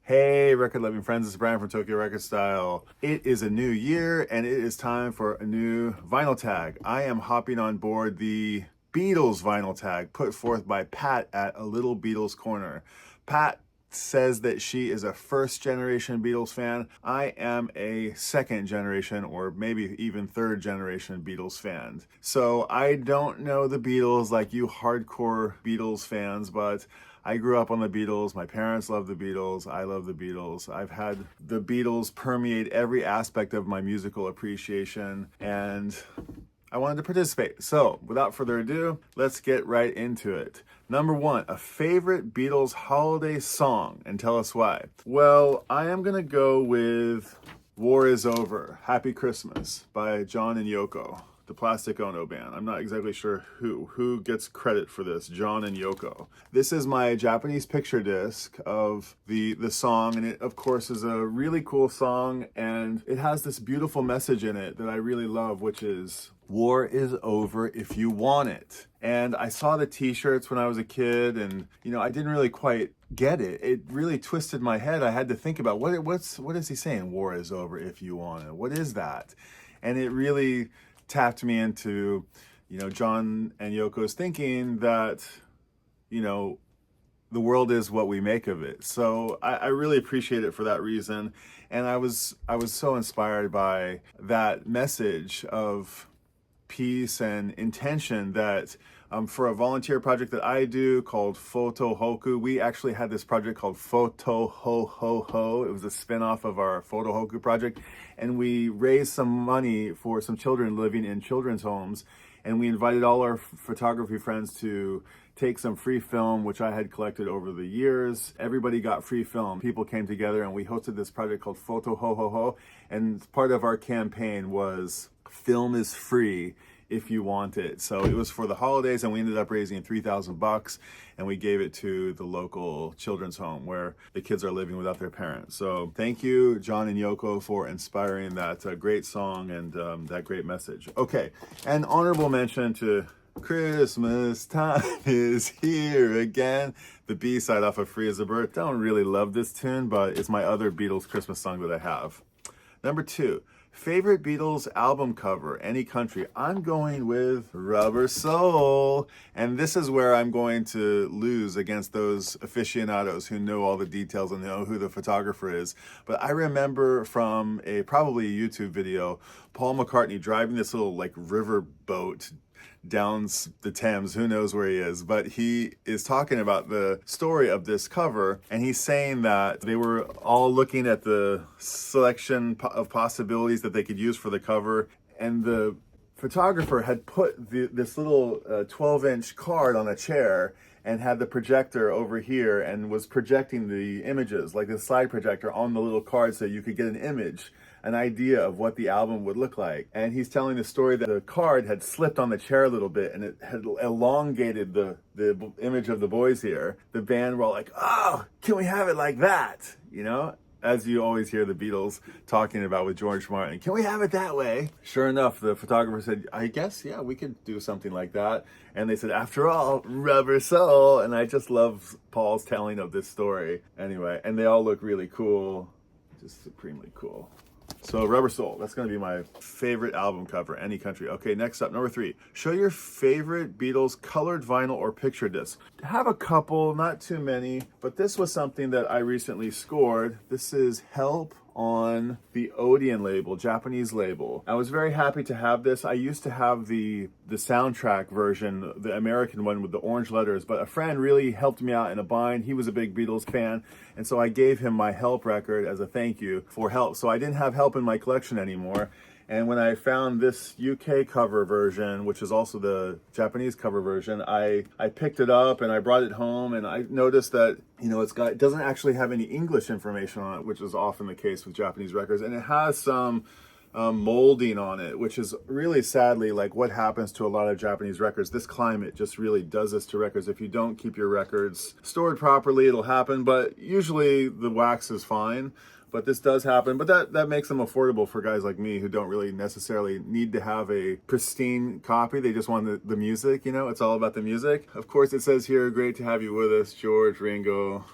Hey, record loving friends, it's Brian from tokyorecordstyle. It is a new year and it is time for a new vinyl tag. I am hopping on board the Beatles vinyl tag put forth by Pat at A Little Beatles Corner. Pat says that she is a first generation Beatles fan. I am a second generation or maybe even third generation Beatles fan. So I don't know the Beatles like you hardcore Beatles fans, but I grew up on the Beatles. My parents love the Beatles. I love the Beatles. I've had the Beatles permeate every aspect of my musical appreciation, and I wanted to participate. So without further ado, let's get right into it. Number one, a favorite Beatles holiday song, and tell us why. Well, I am gonna go with War Is Over, Happy Christmas by John and Yoko, the Plastic Ono Band. I'm not exactly sure who gets credit for this, John and Yoko. This is my Japanese picture disc of the song, and it of course is a really cool song, and it has this beautiful message in it that I really love, which is war is over if you want it. And I saw the t-shirts when I was a kid, and I didn't really quite get it. It really twisted my head. I had to think about what is he saying? War is over if you want it. What is that? And it really tapped me into, John and Yoko's thinking that, the world is what we make of it. So I really appreciate it for that reason. And I was so inspired by that message of peace and intention that for a volunteer project that I do called Photo Hoku, we actually had this project called Photo Ho Ho Ho. It was a spin-off of our Photo Hoku project, and we raised some money for some children living in children's homes, and we invited all our photography friends to take some free film, which I had collected over the years. Everybody got free film. People came together and we hosted this project called Photo Ho Ho Ho, and part of our campaign was film is free if you want it. So it was for the holidays, and we ended up raising $3,000, and we gave it to the local children's home where the kids are living without their parents. So thank you, John and Yoko, for inspiring that great song and that great message. Okay, and honorable mention to Christmas Time Is Here Again, the B-side off of Free as a Bird. Don't really love this tune, but it's my other Beatles Christmas song that I have. Number two, favorite Beatles album cover, any country. I'm going with Rubber Soul. And this is where I'm going to lose against those aficionados who know all the details and know who the photographer is. But I remember from probably a YouTube video, Paul McCartney driving this little river boat down the Thames, who knows where he is, but he is talking about the story of this cover, and he's saying that they were all looking at the selection of possibilities that they could use for the cover, and the photographer had put this little 12-inch card on a chair and had the projector over here and was projecting the images, like the slide projector, on the little card so you could get an image, an idea of what the album would look like. And he's telling the story that the card had slipped on the chair a little bit and it had elongated the image of the boys here. The band were all like, oh, can we have it like that? As you always hear the Beatles talking about with George Martin. Can we have it that way? Sure enough, the photographer said, I guess, yeah, we could do something like that. And they said, after all, Rubber Soul. And I just love Paul's telling of this story. Anyway, and they all look really cool, just supremely cool. So Rubber Soul, that's going to be my favorite album cover, any country. Okay, next up, number three. Show your favorite Beatles colored vinyl or picture disc. I have a couple, not too many, but this was something that I recently scored. This is Help on the Odeon label, Japanese label. I was very happy to have this. I used to have the soundtrack version, the American one with the orange letters, but a friend really helped me out in a bind. He was a big Beatles fan, and so I gave him my Help record as a thank you for Help. So I didn't have Help in my collection anymore. And when I found this UK cover version, which is also the Japanese cover version, I picked it up and I brought it home, and I noticed that, it doesn't actually have any English information on it, which is often the case with Japanese records. And it has some molding on it, which is really sadly like what happens to a lot of Japanese records. This climate just really does this to records. If you don't keep your records stored properly, it'll happen, but usually the wax is fine. But this does happen, but that makes them affordable for guys like me who don't really necessarily need to have a pristine copy. They just want the music, it's all about the music. Of course, it says here, great to have you with us, George, Ringo,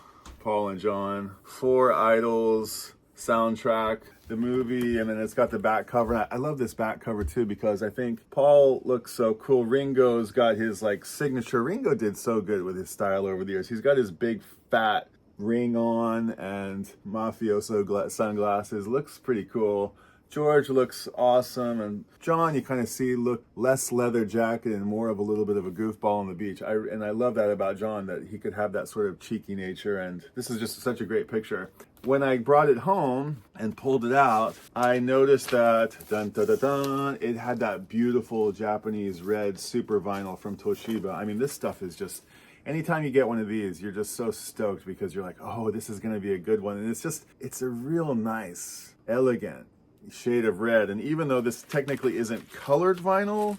Paul and John. Four Idols soundtrack, the movie, and then it's got the back cover. I love this back cover too because I think Paul looks so cool. Ringo's got his like signature. Ringo did so good with his style over the years. He's got his big fat ring on and mafioso sunglasses. Looks pretty cool. George looks awesome, and John, you kind of see look less leather jacket and more of a little bit of a goofball on the beach. I love that about John, that he could have that sort of cheeky nature, and this is just such a great picture. When I brought it home and pulled it out, I noticed that dun, dun, dun, dun, it had that beautiful Japanese red super vinyl from Toshiba. I mean, this stuff is just, anytime you get one of these, you're just so stoked because you're like, oh, this is going to be a good one. And it's a real nice, elegant shade of red. And even though this technically isn't colored vinyl,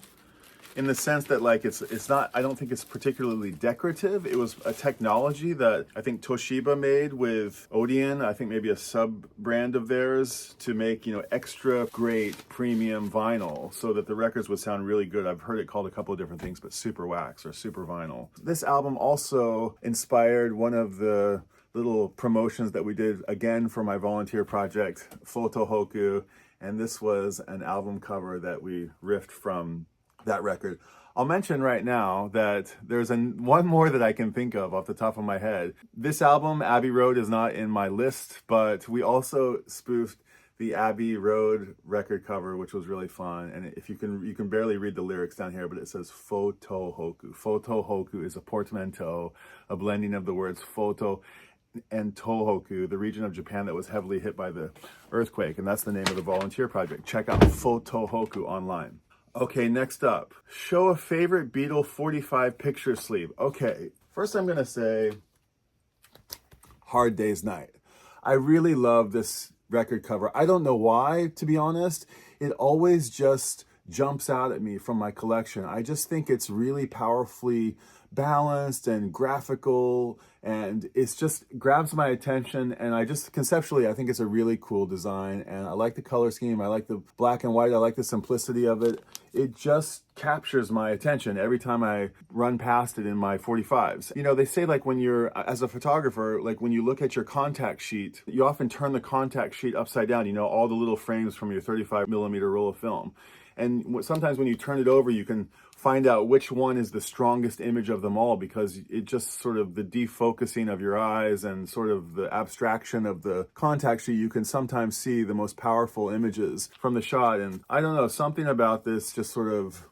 in the sense that like it's not, I don't think it's particularly decorative. It was a technology that I think Toshiba made with Odeon, I think maybe a sub brand of theirs, to make, you know, extra great premium vinyl so that the records would sound really good. I've heard it called a couple of different things, but super wax or super vinyl. This album also inspired one of the little promotions that we did again for my volunteer project, Photo Hoku, and this was an album cover that we riffed from that record. I'll mention right now that there's one more that I can think of off the top of my head. This album, Abbey Road, is not in my list, but we also spoofed the Abbey Road record cover, which was really fun. And if you can barely read the lyrics down here, but it says Photo Hoku. Photo Hoku is a portmanteau, a blending of the words photo and Tohoku, the region of Japan that was heavily hit by the earthquake. And that's the name of the volunteer project. Check out Photo Hoku online. Okay, next up, show a favorite Beatle 45 picture sleeve. Okay, first I'm gonna say Hard Day's Night. I really love this record cover. I don't know why, to be honest. It always just jumps out at me from my collection. I just think it's really powerfully balanced and graphical, and it's just grabs my attention, and I just conceptually I think it's a really cool design, and I like the color scheme. I like the black and white. I like the simplicity of it. It just captures my attention every time I run past it in my 45s. You know, they say like when you're, as a photographer, like when you look at your contact sheet, you often turn the contact sheet upside down, you know, all the little frames from your 35 millimeter roll of film. And sometimes when you turn it over, you can find out which one is the strongest image of them all, because it just sort of the defocusing of your eyes and sort of the abstraction of the contact sheet, you can sometimes see the most powerful images from the shot. And I don't know, something about this just sort of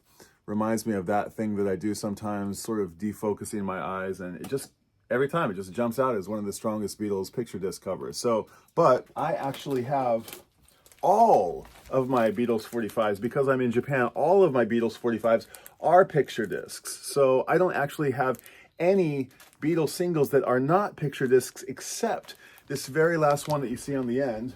reminds me of that thing that I do sometimes, sort of defocusing my eyes, and it just, every time it just jumps out as one of the strongest Beatles picture disc covers. So, but I actually have all of my Beatles 45s, because I'm in Japan, all of my Beatles 45s are picture discs. So I don't actually have any Beatles singles that are not picture discs, except this very last one that you see on the end,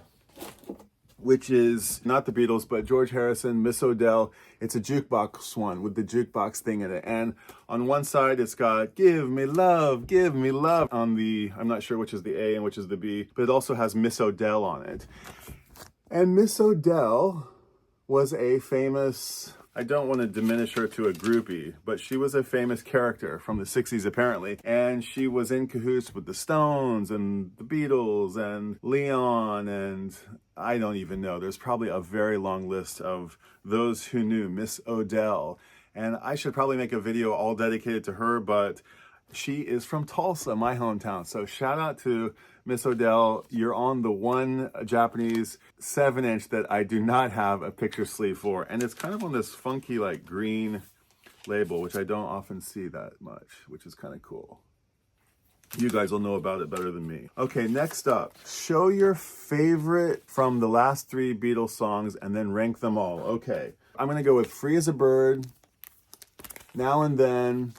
which is not the Beatles, but George Harrison, Miss O'Dell. It's a jukebox one with the jukebox thing in it. And on one side, it's got give me love. On the, I'm not sure which is the A and which is the B, but it also has Miss O'Dell on it. And Miss O'Dell was a famous, I don't want to diminish her to a groupie, but she was a famous character from the 60s apparently. And she was in cahoots with the Stones and the Beatles and Leon, and I don't even know. There's probably a very long list of those who knew Miss O'Dell. And I should probably make a video all dedicated to her, but she is from Tulsa, my hometown. So shout out to Miss O'Dell. You're on the one Japanese 7-inch that I do not have a picture sleeve for. And it's kind of on this funky like green label, which I don't often see that much, which is kind of cool. You guys will know about it better than me. Okay, next up, show your favorite from the last 3 Beatles songs and then rank them all. Okay, I'm gonna go with Free as a Bird, Now and Then,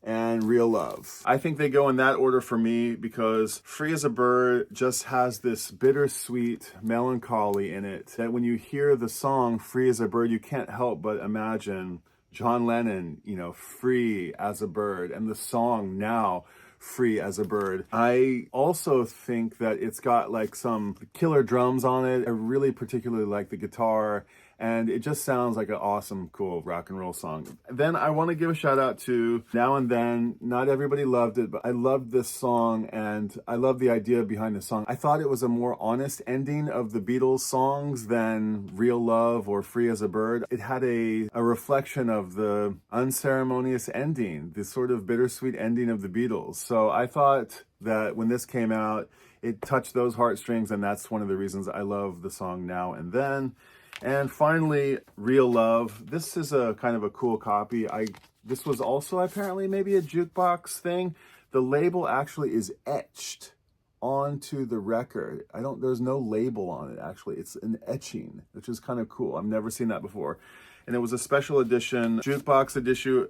and Real Love. I think they go in that order for me because Free as a Bird just has this bittersweet melancholy in it that when you hear the song Free as a Bird, you can't help but imagine John Lennon, you know, free as a bird, and the song now, Free as a Bird. I also think that it's got like some killer drums on it. I really particularly like the guitar And it just sounds like an awesome, cool rock and roll song. Then I want to give a shout out to Now and Then. Not everybody loved it, but I loved this song, and I love the idea behind the song. I thought it was a more honest ending of the Beatles songs than Real Love or Free as a Bird. It had a reflection of the unceremonious ending, the sort of bittersweet ending of the Beatles. So I thought that when this came out, it touched those heartstrings, and that's one of the reasons I love the song Now and Then. And finally, Real Love. This is a kind of a cool copy. This was also apparently maybe a jukebox thing. The label actually is etched onto the record. There's no label on it actually. It's an etching, which is kind of cool. I've never seen that before. And it was a special edition jukebox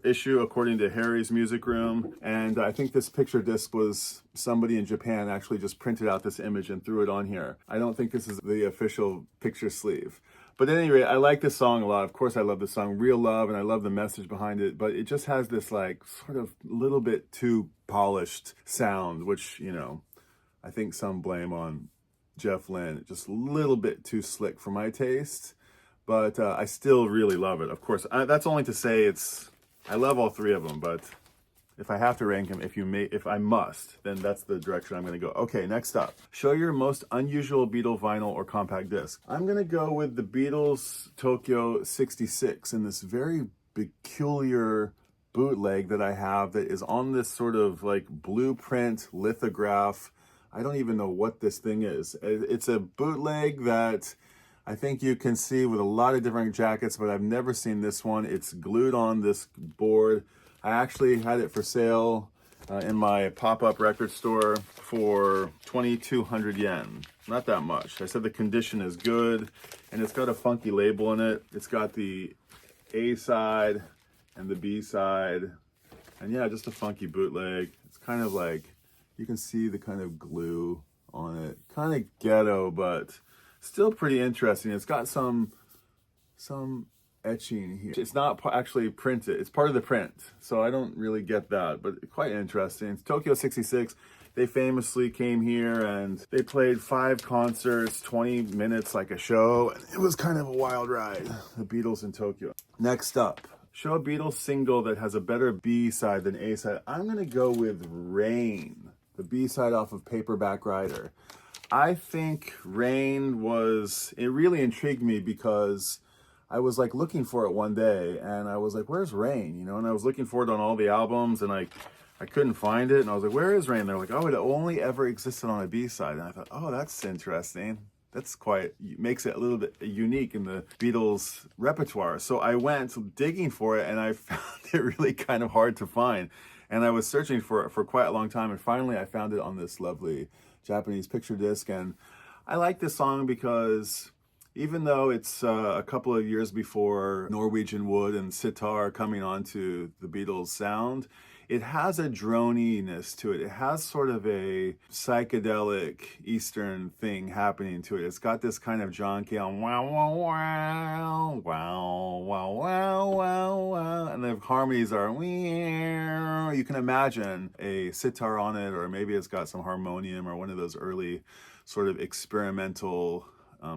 issue according to Harry's Music Room. And I think this picture disc was somebody in Japan actually just printed out this image and threw it on here. I don't think this is the official picture sleeve. But at any rate, I like this song a lot. Of course, I love this song, Real Love, and I love the message behind it. But it just has this like sort of little bit too polished sound, which, you know, I think some blame on Jeff Lynne. Just a little bit too slick for my taste. But I still really love it. Of course, that's only to say I love all three of them. But if I have to rank them, if I must, then that's the direction I'm going to go. Okay, next up. Show your most unusual Beatle vinyl or compact disc. I'm going to go with the Beatles Tokyo 66 in this very peculiar bootleg that I have that is on this sort of like blueprint lithograph. I don't even know what this thing is. It's a bootleg that I think you can see with a lot of different jackets, but I've never seen this one. It's glued on this board. I actually had it for sale in my pop-up record store for 2,200 yen. Not that much. I said the condition is good, and it's got a funky label in it. It's got the A side and the B side, and yeah, just a funky bootleg. It's kind of like, you can see the kind of glue on it. Kind of ghetto, but still pretty interesting. It's got some etching here. It's not actually printed. It's part of the print, so I don't really get that, but quite interesting. It's Tokyo 66. They famously came here and they played 5 concerts, 20 minutes like a show. It was kind of a wild ride, the Beatles in Tokyo. Next up, show a Beatles single that has a better B side than A side. I'm gonna go with Rain, the B side off of Paperback Writer. I think Rain it really intrigued me because I was like looking for it one day and I was like, where's Rain? You know, and I was looking for it on all the albums and I couldn't find it. And I was like, where is Rain? They're like, oh, it only ever existed on a B-side. And I thought, oh, that's interesting. That's makes it a little bit unique in the Beatles repertoire. So I went digging for it and I found it really kind of hard to find. And I was searching for it for quite a long time. And finally I found it on this lovely Japanese picture disc. And I like this song because even though it's a couple of years before Norwegian wood and sitar coming onto the Beatles sound, it has a droniness to it. It has sort of a psychedelic Eastern thing happening to it. It's got this kind of John Cale, wow, wow, wow, wow, wow, wow, wow, wow, and the harmonies are, wow. You can imagine a sitar on it, or maybe it's got some harmonium or one of those early sort of experimental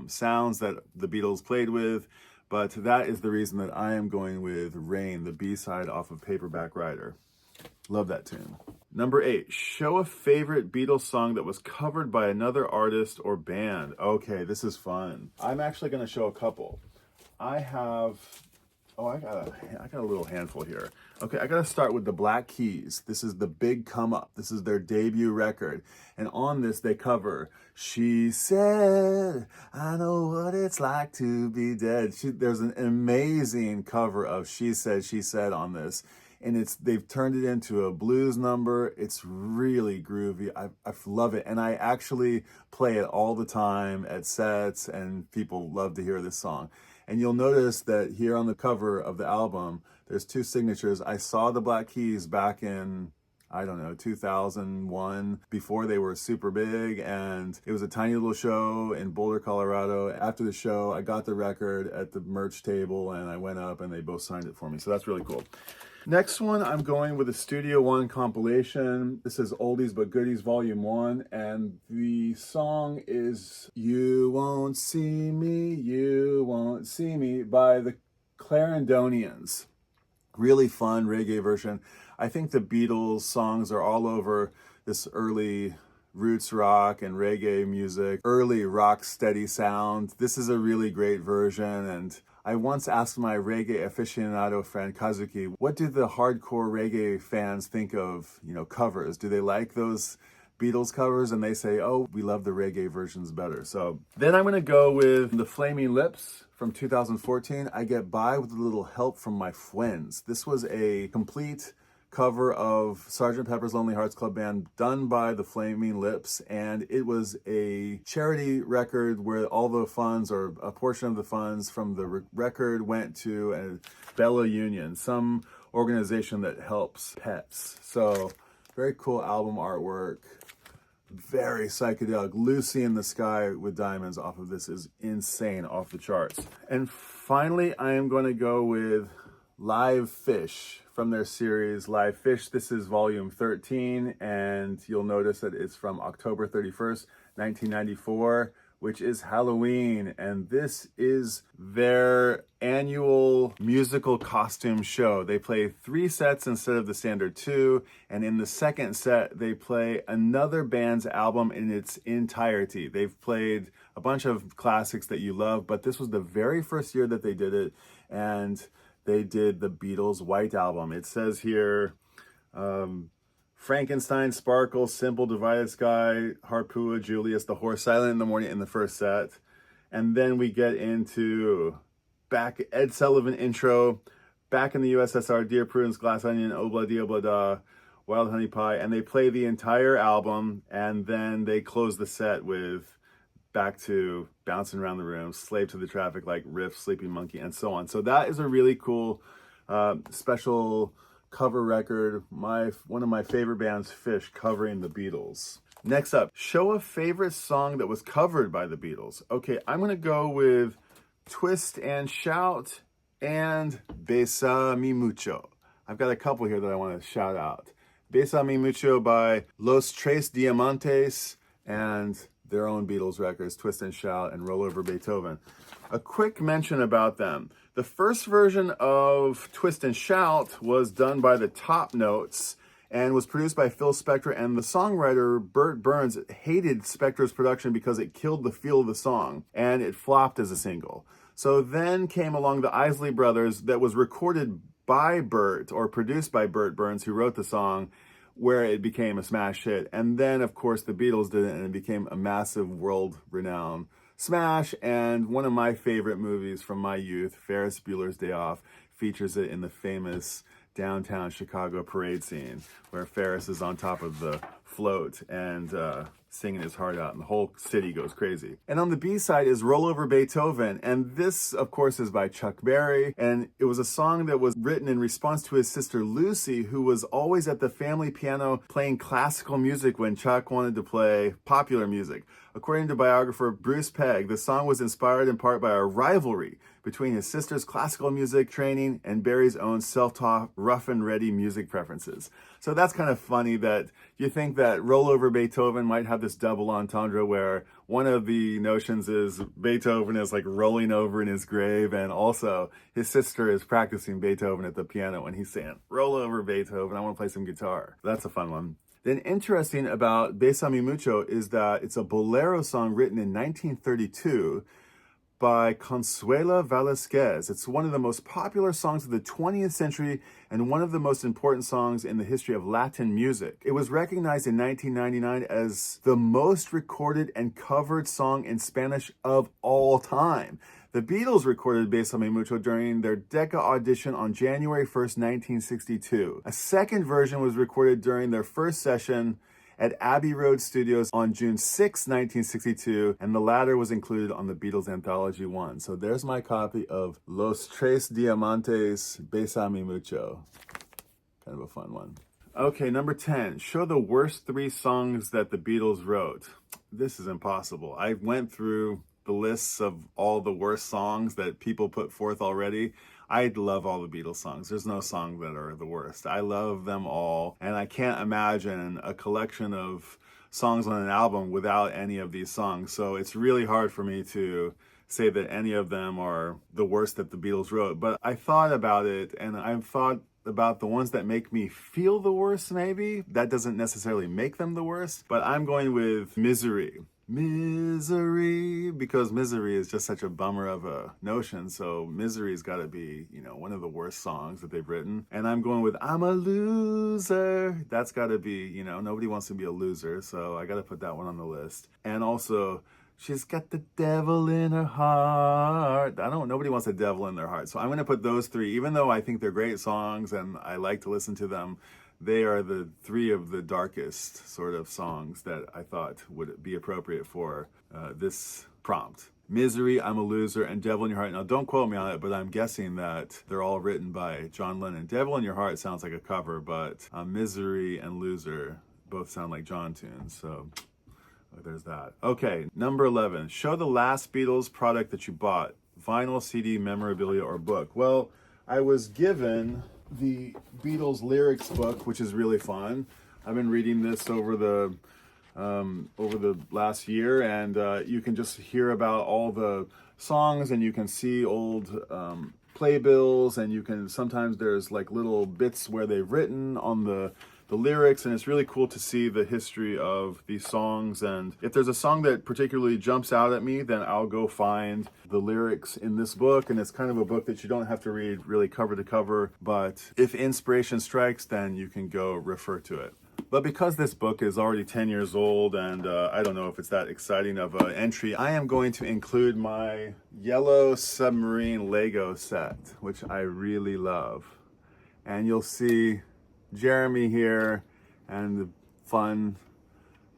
sounds that the Beatles played with. But that is the reason that I am going with Rain, the B-side off of Paperback Writer. Love that tune. Number 8, show a favorite Beatles song that was covered by another artist or band. Okay, this is fun. I'm actually going to show a couple. I got a little handful here. Okay, I got to start with the Black Keys. This is the Big Come Up. This is their debut record. And on this, they cover She Said, I Know What It's Like to Be Dead. There's an amazing cover of She Said on this. And they've turned it into a blues number. It's really groovy. I love it. And I actually play it all the time at sets, and people love to hear this song. And you'll notice that here on the cover of the album, there's 2 signatures. I saw the Black Keys back in, I don't know, 2001, before they were super big. And it was a tiny little show in Boulder, Colorado. After the show, I got the record at the merch table and I went up and they both signed it for me. So that's really cool. Next one, I'm going with a Studio One compilation. This is Oldies But Goodies Volume 1, and the song is You Won't See Me, You Won't See Me by the Clarendonians. Really fun reggae version. I think the Beatles songs are all over this early roots rock and reggae music, early rock steady sound. This is a really great version, and I once asked my reggae aficionado friend Kazuki, what do the hardcore reggae fans think of, covers? Do they like those Beatles covers? And they say, oh, we love the reggae versions better. So then I'm going to go with The Flaming Lips from 2014. I get by with a little help from my friends. This was a complete cover of Sgt. Pepper's Lonely Hearts Club Band done by the Flaming Lips, and it was a charity record where all the funds, or a portion of the funds from the record, went to a Bella Union, some organization that helps pets. So very cool album artwork, very psychedelic. Lucy in the Sky with Diamonds off of this is insane, off the charts. And finally, I am going to go with Live Fish from their series Live Fish. This is volume 13, and you'll notice that it's from October 31st, 1994, which is Halloween. And this is their annual musical costume show. They play 3 sets instead of the standard 2. And in the second set, they play another band's album in its entirety. They've played a bunch of classics that you love, but this was the very first year that they did it. And they did the Beatles' White Album. It says here, Frankenstein, Sparkle, Simple, Divided Sky, Harpua, Julius, The Horse, Silent in the Morning in the first set. And then we get into back Ed Sullivan intro, Back in the USSR, Dear Prudence, Glass Onion, Obla Di Obla Da, Wild Honey Pie. And they play the entire album, and then they close the set with back to Bouncing Around the Room, Slave to the Traffic, like Riff, Sleeping Monkey, and so on. So that is a really cool special cover record. One of my favorite bands, Fish, covering the Beatles. Next up, show a favorite song that was covered by the Beatles. Okay, I'm going to go with Twist and Shout and Besa Mi Mucho. I've got a couple here that I want to shout out. Besa Mi Mucho by Los Tres Diamantes and their own Beatles records, Twist and Shout and Roll Over Beethoven. A quick mention about them. The first version of Twist and Shout was done by the Top Notes and was produced by Phil Spector, and the songwriter Burt Burns hated Spector's production because it killed the feel of the song, and it flopped as a single. So then came along the Isley Brothers that was recorded by Burt, or produced by Burt Burns, who wrote the song, where it became a smash hit. And then, of course, the Beatles did it, and it became a massive world-renowned smash. And one of my favorite movies from my youth, Ferris Bueller's Day Off, features it in the famous downtown Chicago parade scene, where Ferris is on top of the float and singing his heart out, and the whole city goes crazy. And on the B-side is Roll Over Beethoven, and this, of course, is by Chuck Berry, and it was a song that was written in response to his sister Lucy, who was always at the family piano playing classical music when Chuck wanted to play popular music. According to biographer Bruce Pegg, the song was inspired in part by a rivalry between his sister's classical music training and Barry's own self-taught, rough and ready music preferences. So that's kind of funny that you think that Roll Over Beethoven might have this double entendre where one of the notions is Beethoven is like rolling over in his grave, and also his sister is practicing Beethoven at the piano and he's saying, roll over Beethoven, I want to play some guitar. That's a fun one. Then interesting about Besa Mi Mucho is that it's a bolero song written in 1932 by Consuela Velasquez. It's one of the most popular songs of the 20th century and one of the most important songs in the history of Latin music. It was recognized in 1999 as the most recorded and covered song in Spanish of all time. The Beatles recorded Besa Mi Mucho during their Decca audition on January 1st, 1962. A second version was recorded during their first session at Abbey Road Studios on June 6, 1962, and the latter was included on the Beatles Anthology 1. So there's my copy of Los Tres Diamantes, Besa Mi Mucho. Kind of a fun one. Okay, number 10, show the worst 3 songs that the Beatles wrote. This is impossible. I went through the lists of all the worst songs that people put forth already. I love all the Beatles songs. There's no song that are the worst. I love them all, and I can't imagine a collection of songs on an album without any of these songs. So it's really hard for me to say that any of them are the worst that the Beatles wrote. But I thought about it, and I've thought about the ones that make me feel the worst, maybe. That doesn't necessarily make them the worst, but I'm going with Misery. Misery, because misery is just such a bummer of a notion. So Misery's got to be, one of the worst songs that they've written. And I'm going with I'm a Loser. That's got to be, nobody wants to be a loser. So I got to put that one on the list. And also, she's got the devil in her heart. Nobody wants a devil in their heart. So I'm going to put those 3, even though I think they're great songs and I like to listen to them. They are the 3 of the darkest sort of songs that I thought would be appropriate for this prompt. Misery, I'm a Loser, and Devil in Your Heart. Now, don't quote me on it, but I'm guessing that they're all written by John Lennon. Devil in Your Heart sounds like a cover, but Misery and Loser both sound like John tunes. So there's that. Okay, number 11. Show the last Beatles product that you bought. Vinyl, CD, memorabilia, or book. Well, I was given the Beatles lyrics book, which is really fun. I've been reading this over the last year, and you can just hear about all the songs, and you can see old playbills, and sometimes there's like little bits where they've written on the lyrics, and it's really cool to see the history of these songs. And if there's a song that particularly jumps out at me, then I'll go find the lyrics in this book. And it's kind of a book that you don't have to read really cover to cover, but if inspiration strikes, then you can go refer to it. But because this book is already 10 years old, and I don't know if it's that exciting of an entry, I am going to include my Yellow Submarine Lego set, which I really love. And you'll see Jeremy here and the fun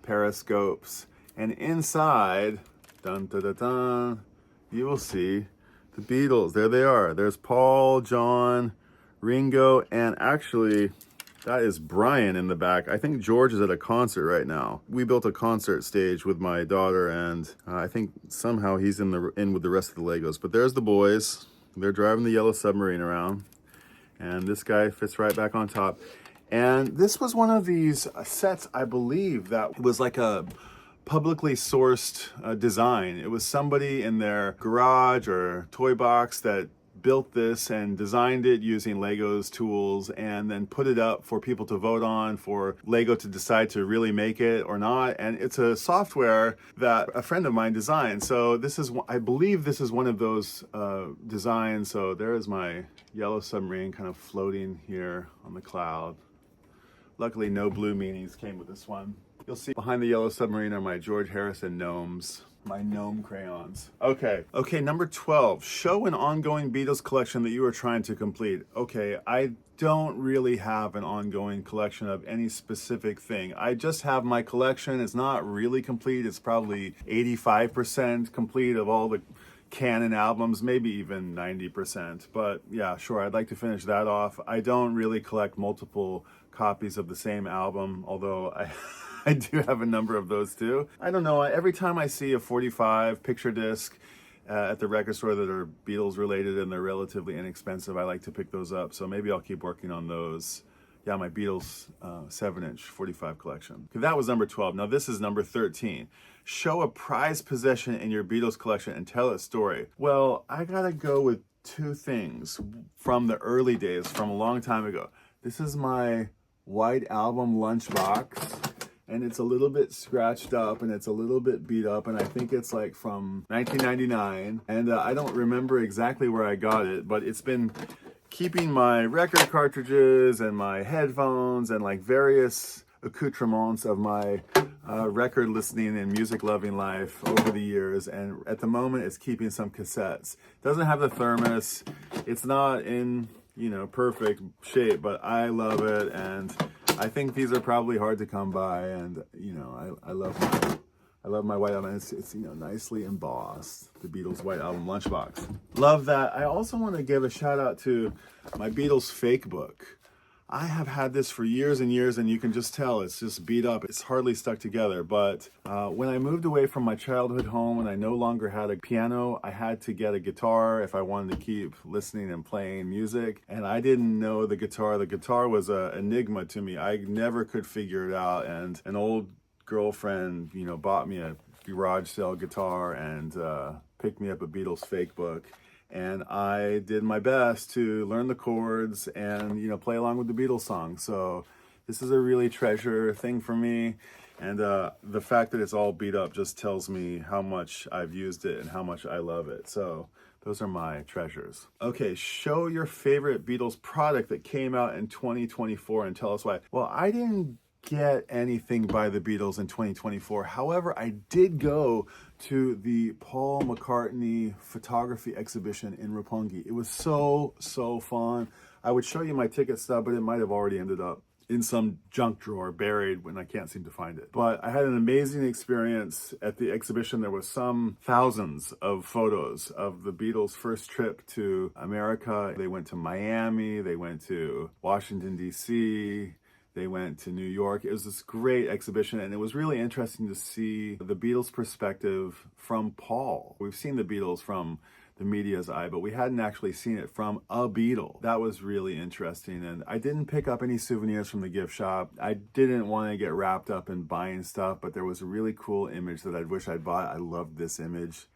periscopes, and inside, dun dun dun dun, you will see the Beatles. There they are. There's Paul, John, Ringo, and actually that is Brian in the back. I think George is at a concert right now. We built a concert stage with my daughter, and I think somehow he's in with the rest of the Legos. But there's the boys. They're driving the Yellow Submarine around, and this guy fits right back on top. And this was one of these sets, I believe, that was like a publicly sourced design. It was somebody in their garage or toy box that built this and designed it using Lego's tools, and then put it up for people to vote on, for Lego to decide to really make it or not. And it's a software that a friend of mine designed. So I believe this is one of those designs. So there is my Yellow Submarine kind of floating here on the cloud. Luckily, no blue meanies came with this one. You'll see behind the Yellow Submarine are my George Harrison gnomes, my gnome crayons. Okay, number 12. Show an ongoing Beatles collection that you are trying to complete. Okay, I don't really have an ongoing collection of any specific thing. I just have my collection. It's not really complete. It's probably 85% complete of all the canon albums, maybe even 90%. But yeah, sure, I'd like to finish that off. I don't really collect multiple copies of the same album, although I do have a number of those too. I don't know, every time I see a 45 picture disc at the record store that are Beatles related and they're relatively inexpensive, I like to pick those up. So maybe I'll keep working on those. Yeah, my Beatles 7-inch 45 collection. Okay, that was number 12. Now this is number 13. Show a prized possession in your Beatles collection and tell a story. Well, I gotta go with 2 things from the early days, from a long time ago. This is my White Album lunchbox, and it's a little bit scratched up and it's a little bit beat up, and I think it's like from 1999, and I don't remember exactly where I got it, but it's been keeping my record cartridges and my headphones and like various accoutrements of my record listening and music loving life over the years. And at the moment it's keeping some cassettes. It doesn't have the thermos, it's not in perfect shape, but I love it, and I think these are probably hard to come by, and I love my White Album. It's nicely embossed, the Beatles White Album lunchbox. Love that. I also want to give a shout out to my Beatles fake book. I have had this for years and years, and you can just tell it's just beat up. It's hardly stuck together. But when I moved away from my childhood home and I no longer had a piano, I had to get a guitar if I wanted to keep listening and playing music. And I didn't know the guitar. The guitar was an enigma to me. I never could figure it out. And an old girlfriend, bought me a garage sale guitar and picked me up a Beatles fake book. And I did my best to learn the chords and, play along with the Beatles songs. So this is a really treasure thing for me. And the fact that it's all beat up just tells me how much I've used it and how much I love it. So those are my treasures. Okay, show your favorite Beatles product that came out in 2024 and tell us why. Well, I didn't get anything by the Beatles in 2024. However, I did go to the Paul McCartney photography exhibition in Roppongi. It was so fun. I would show you my ticket stub, but it might have already ended up in some junk drawer buried when I can't seem to find it. But I had an amazing experience at the exhibition. There was some thousands of photos of the Beatles' first trip to America. They went to Miami, they went to Washington, D.C., they went to New York. It was this great exhibition, and it was really interesting to see the Beatles' perspective from Paul. We've seen the Beatles from the media's eye, but we hadn't actually seen it from a Beatle. That was really interesting, and I didn't pick up any souvenirs from the gift shop. I didn't want to get wrapped up in buying stuff, but there was a really cool image that I wish I'd bought. I loved this image.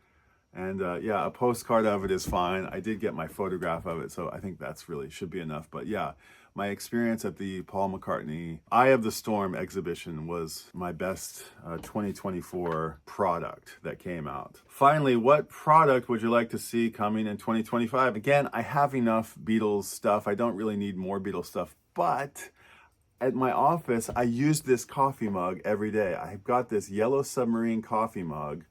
And yeah, a postcard of it is fine. I did get my photograph of it, so I think that's really should be enough. But yeah, my experience at the Paul McCartney Eye of the Storm exhibition was my best 2024 product that came out. Finally, what product would you like to see coming in 2025? Again, I have enough Beatles stuff. I don't really need more Beatles stuff, but at my office, I use this coffee mug every day. I've got this yellow submarine coffee mug,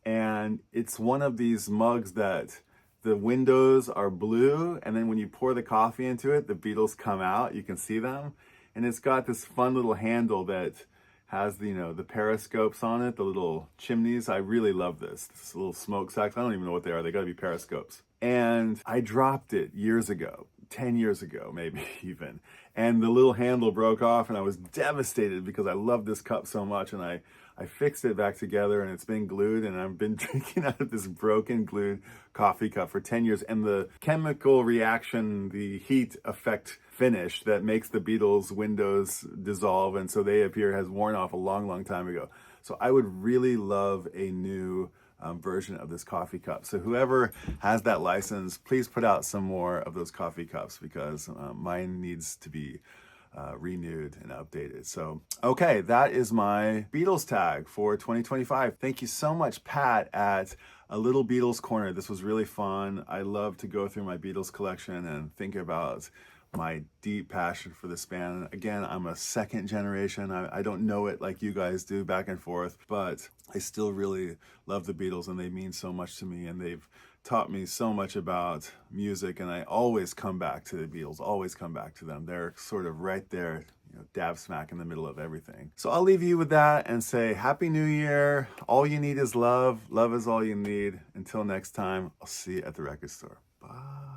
and it's one of these mugs that the windows are blue, and then when you pour the coffee into it, the Beatles come out. You can see them. And it's got this fun little handle that has the periscopes on it, the little chimneys. I really love this little smoke stacks. I don't even know what they are. They got to be periscopes. And I dropped it years ago, 10 years ago, maybe even. And the little handle broke off, and I was devastated because I love this cup so much. And I fixed it back together, and it's been glued, and I've been drinking out of this broken glued coffee cup for 10 years. And the chemical reaction, the heat effect finish that makes the Beatles windows dissolve and so they appear has worn off a long time ago. So I would really love a new version of this coffee cup. So whoever has that license, please put out some more of those coffee cups because mine needs to be renewed and updated. So, okay, that is my Beatles tag for 2025. Thank you so much, Pat, at A Little Beatles Corner. This was really fun. I love to go through my Beatles collection and think about my deep passion for this band. Again, I'm a second generation. I don't know it like you guys do back and forth, but I still really love the Beatles, and they mean so much to me, and they've taught me so much about music, and I always come back to the Beatles, always come back to them. They're sort of right there, dab smack in the middle of everything. So I'll leave you with that and say Happy New Year. All you need is love. Love is all you need. Until next time, I'll see you at the record store. Bye.